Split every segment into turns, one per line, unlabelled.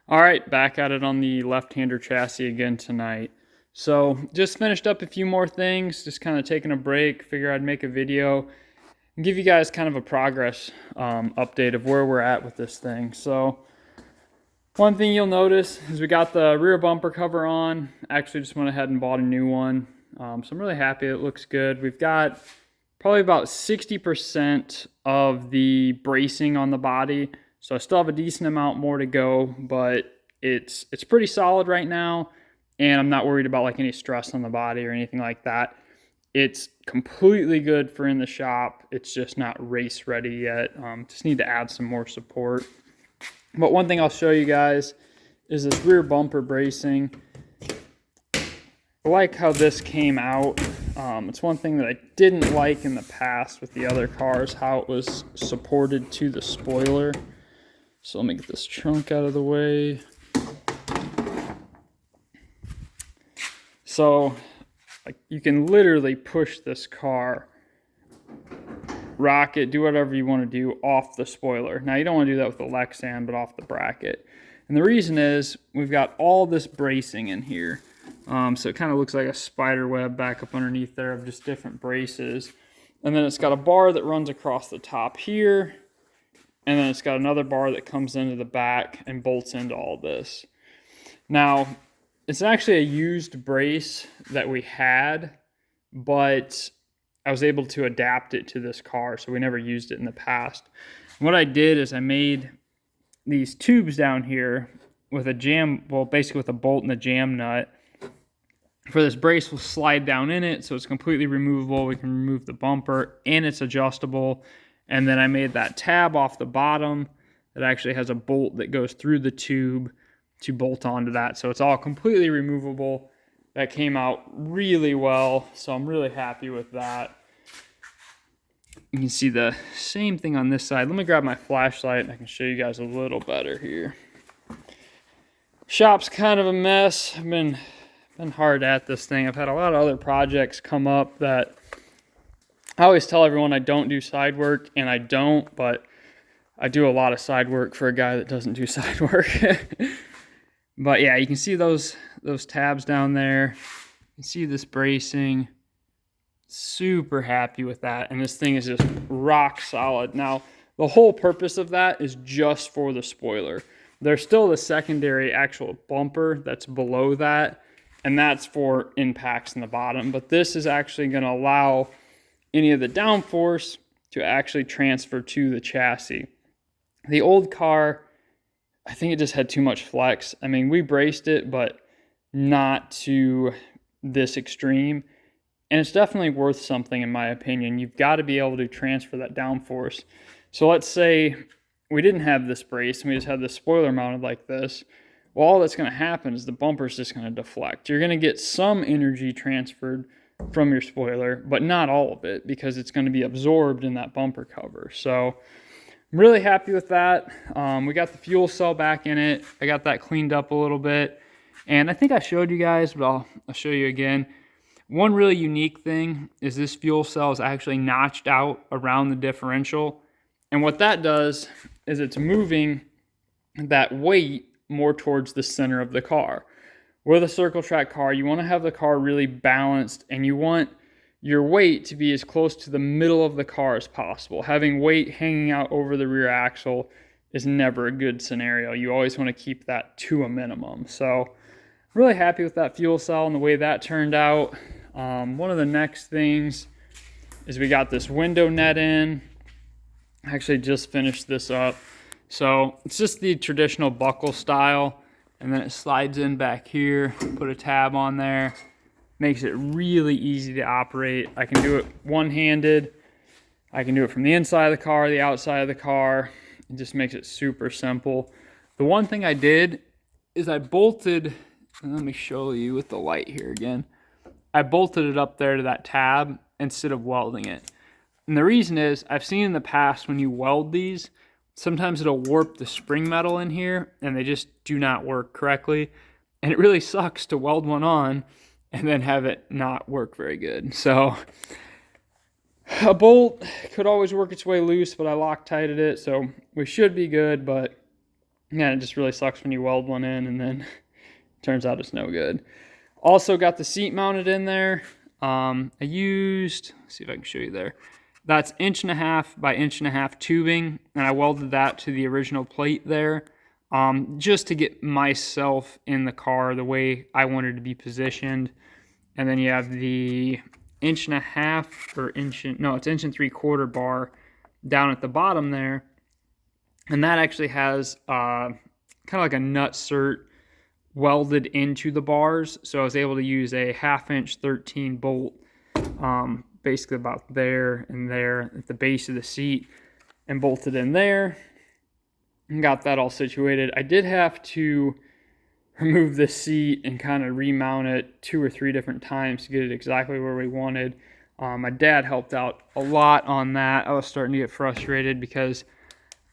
All right, back at it on the left-hander chassis again tonight. So just finished up a few more things, just kind of taking a break, figure I'd make a video and give you guys kind of a progress update of where we're at with this thing. So one thing you'll notice is we got the rear bumper cover on. Actually just went ahead and bought a new one. So I'm really happy it looks good. We've got probably about 60% of the bracing on the body. So I still have a decent amount more to go, but it's pretty solid right now, and I'm not worried about like any stress on the body or anything like that. It's completely good for in the shop. It's just not race ready yet. Just need to add some more support. But one thing I'll show you guys is this rear bumper bracing. I like how this came out. It's one thing that I didn't like in the past with the other cars, how it was supported to the spoiler. So let me get this trunk out of the way. So like, you can literally push this car, rock it, do whatever you want to do off the spoiler. Now you don't want to do that with the Lefthander, but off the bracket. And the reason is we've got all this bracing in here. So it kind of looks like a spider web back up underneath there of just different braces. And then it's got a bar that runs across the top here. And then it's got another bar that comes into the back and bolts into all this. Now, it's actually a used brace that we had, but I was able to adapt it to this car, so we never used it in the past. And what I did is I made these tubes down here with a jam, well, basically with a bolt and a jam nut. For this brace, will slide down in it, so it's completely removable. We can remove the bumper, and it's adjustable. And then I made that tab off the bottom that actually has a bolt that goes through the tube to bolt onto that. So it's all completely removable. That came out really well, so I'm really happy with that. You can see the same thing on this side. Let me grab my flashlight and I can show you guys a little better here. Shop's kind of a mess. I've been hard at this thing. I've had a lot of other projects come up that I always tell everyone I don't do side work, and I don't, but I do a lot of side work for a guy that doesn't do side work. But yeah, you can see those tabs down there. You can see this bracing. Super happy with that, and this thing is just rock solid. Now, the whole purpose of that is just for the spoiler. There's still the secondary actual bumper that's below that, and that's for impacts in the bottom. But this is actually going to allow any of the downforce to actually transfer to the chassis. The old car, I think it just had too much flex. I mean, we braced it, but not to this extreme. And it's definitely worth something in my opinion. You've got to be able to transfer that downforce. So let's say we didn't have this brace and we just had the spoiler mounted like this. Well, all that's going to happen is the bumper's just going to deflect. You're going to get some energy transferred from your spoiler, but not all of it, because it's going to be absorbed in that bumper cover. So I'm really happy with that. We got the fuel cell back in it. I got that cleaned up a little bit, and I think I showed you guys, but I'll show you again. One really unique thing is this fuel cell is actually notched out around the differential, and what that does is it's moving that weight more towards the center of the car. With a circle track car, you want to have the car really balanced, and you want your weight to be as close to the middle of the car as possible. Having weight hanging out over the rear axle is never a good scenario. You always want to keep that to a minimum. So I'm really happy with that fuel cell and the way that turned out. One of the next things is we got this window net in. I actually just finished this up. So it's just the traditional buckle style. And then it slides in back here, put a tab on there, makes it really easy to operate. I can do it one-handed. I can do it from the inside of the car, the outside of the car. It just makes it super simple. The one thing I did is I bolted, and let me show you with the light here again. I bolted it up there to that tab instead of welding it. And the reason is, I've seen in the past when you weld these, sometimes it'll warp the spring metal in here and they just do not work correctly. And it really sucks to weld one on and then have it not work very good. So a bolt could always work its way loose, but I Loctited it, so we should be good. But Yeah, it just really sucks when you weld one in and then turns out it's no good. Also got the seat mounted in there. I used, let's see if I can show you there. That's 1.5 by 1.5 tubing, and I welded that to the original plate there, just to get myself in the car the way I wanted to be positioned. And then you have the 1.5 or it's 1.75 bar down at the bottom there, and that actually has kind of like a nut cert welded into the bars, so I was able to use a 1/2 inch 13 bolt, basically about there and there at the base of the seat, and bolted in there and got that all situated. I did have to remove the seat and kind of remount it 2 or 3 different times to get it exactly where we wanted. My dad helped out a lot on that. I was starting to get frustrated because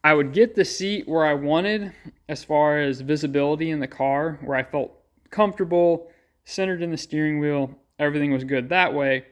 I would get the seat where I wanted as far as visibility in the car, where I felt comfortable, centered in the steering wheel, everything was good that way.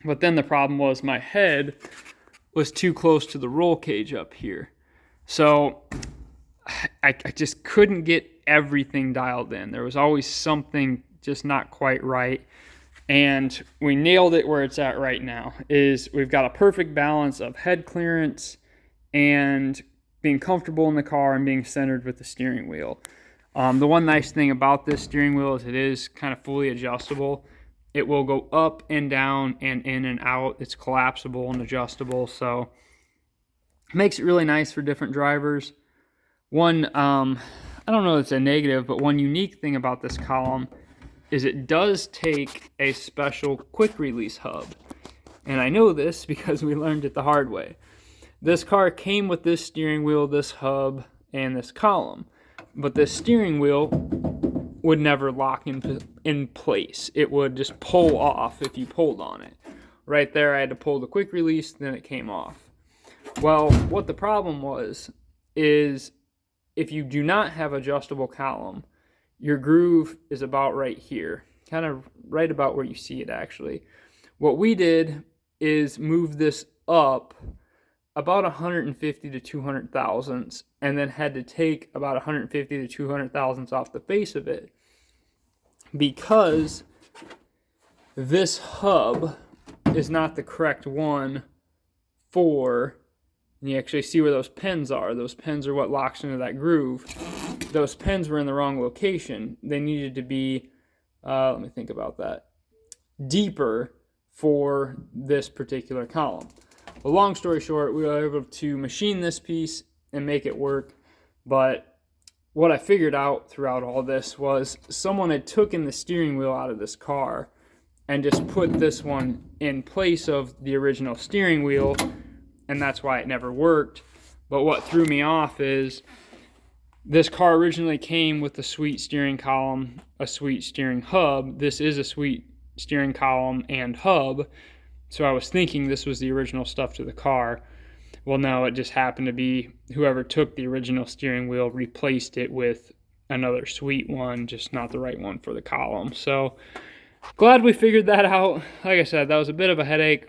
But then the problem was my head was too close to the roll cage up here. So I just couldn't get everything dialed in. There was always something just not quite right. And we nailed it where it's at right now. We've got a perfect balance of head clearance and being comfortable in the car and being centered with the steering wheel. The one nice thing about this steering wheel is it is kind of fully adjustable. It will go up and down and in and out. It's collapsible and adjustable, so it makes it really nice for different drivers. One, I don't know if it's a negative, but one unique thing about this column is it does take a special quick release hub. And I know this because we learned it the hard way. This car came with this steering wheel, this hub, and this column. But this steering wheel would never lock in place. It would just pull off if you pulled on it. Right there, I had to pull the quick release, then it came off. Well, what the problem was is if you do not have adjustable column, your groove is about right here, kind of right about where you see it actually. What we did is move this up about 150 to 200 thousandths, and then had to take about 150 to 200 thousandths off the face of it because this hub is not the correct one for, and you actually see where those pins are. Those pins are what locks into that groove. Those pins were in the wrong location. They needed to be, let me think about that, deeper for this particular column. Well, long story short, we were able to machine this piece and make it work. But what I figured out throughout all this was someone had taken the steering wheel out of this car and just put this one in place of the original steering wheel, and that's why it never worked. But what threw me off is this car originally came with a sweet steering column, a sweet steering hub. This is a sweet steering column and hub. So I was thinking this was the original stuff to the car. Well, no, it just happened to be whoever took the original steering wheel replaced it with another sweet one, just not the right one for the column. So glad we figured that out. Like I said, that was a bit of a headache,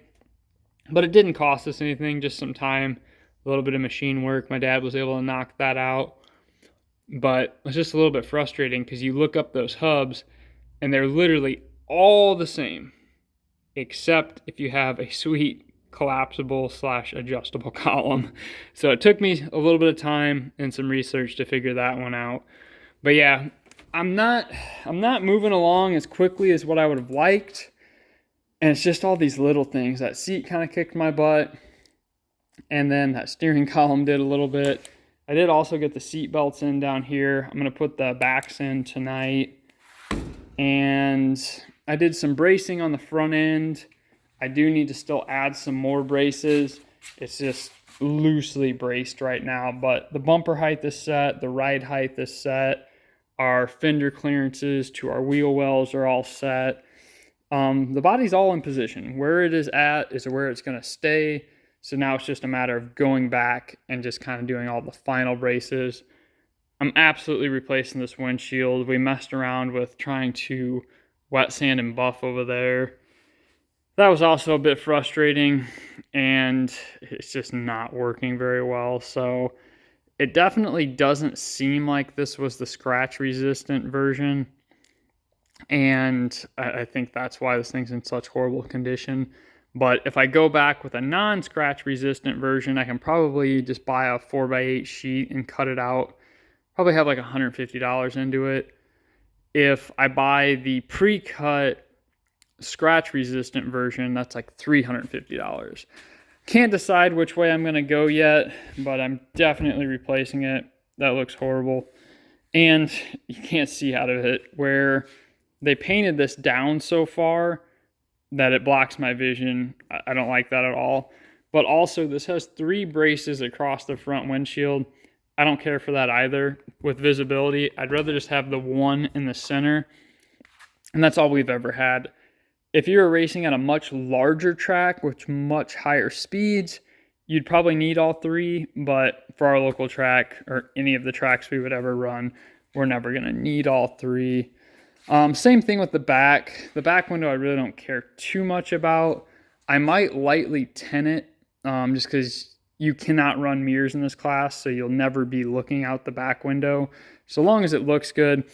but it didn't cost us anything, just some time, a little bit of machine work. My dad was able to knock that out. But it's just a little bit frustrating because you look up those hubs and they're literally all the same, except if you have a sweet collapsible / adjustable column. So it took me a little bit of time and some research to figure that one out. But yeah, I'm not moving along as quickly as what I would have liked. And it's just all these little things. That seat kind of kicked my butt. And then that steering column did a little bit. I did also get the seat belts in down here. I'm going to put the backs in tonight. And I did some bracing on the front end. I do need to still add some more braces. It's just loosely braced right now, but the bumper height is set, the ride height is set, our fender clearances to our wheel wells are all set. The body's all in position. Where it is at is where it's going to stay. So now it's just a matter of going back and just kind of doing all the final braces. I'm absolutely replacing this windshield. We messed around with trying to wet sand and buff over there. That was also a bit frustrating, and it's just not working very well. So It definitely doesn't seem like this was the scratch resistant version. And I think that's why this thing's in such horrible condition. But if I go back with a non-scratch resistant version, I can probably just buy a 4x8 sheet and cut it out. Probably have like $150 into it. If I buy the pre-cut scratch resistant version, that's like $350. Can't decide which way I'm going to go yet, but I'm definitely replacing it. That looks horrible. And you can't see out of it where they painted this down so far that it blocks my vision. I don't like that at all. But also, this has 3 braces across the front windshield. I don't care for that either with visibility. I'd rather just have the one in the center. And that's all we've ever had. If you were racing at a much larger track with much higher speeds, you'd probably need all 3. But for our local track or any of the tracks we would ever run, we're never going to need all 3. Same thing with the back. The back window I really don't care too much about. I might lightly tint it just because you cannot run mirrors in this class, so you'll never be looking out the back window. So long as it looks good,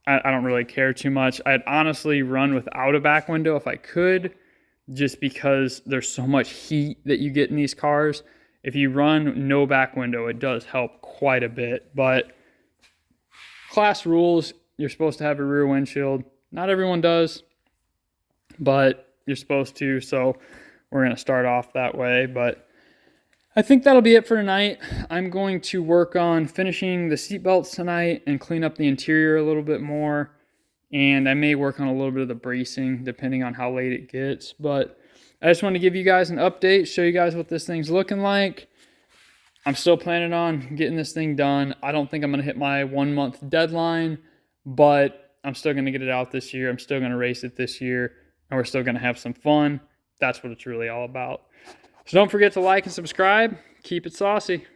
I don't really care too much. I'd honestly run without a back window if I could, just because there's so much heat that you get in these cars. If you run no back window, it does help quite a bit. But class rules, you're supposed to have a rear windshield. Not everyone does, but you're supposed to, so we're going to start off that way. But I think that'll be it for tonight. I'm going to work on finishing the seatbelts tonight and clean up the interior a little bit more. And I may work on a little bit of the bracing depending on how late it gets. But I just want to give you guys an update, show you guys what this thing's looking like. I'm still planning on getting this thing done. I don't think I'm going to hit my 1-month deadline, but I'm still going to get it out this year. I'm still going to race it this year, and we're still going to have some fun. That's what it's really all about. So don't forget to like and subscribe. Keep it saucy.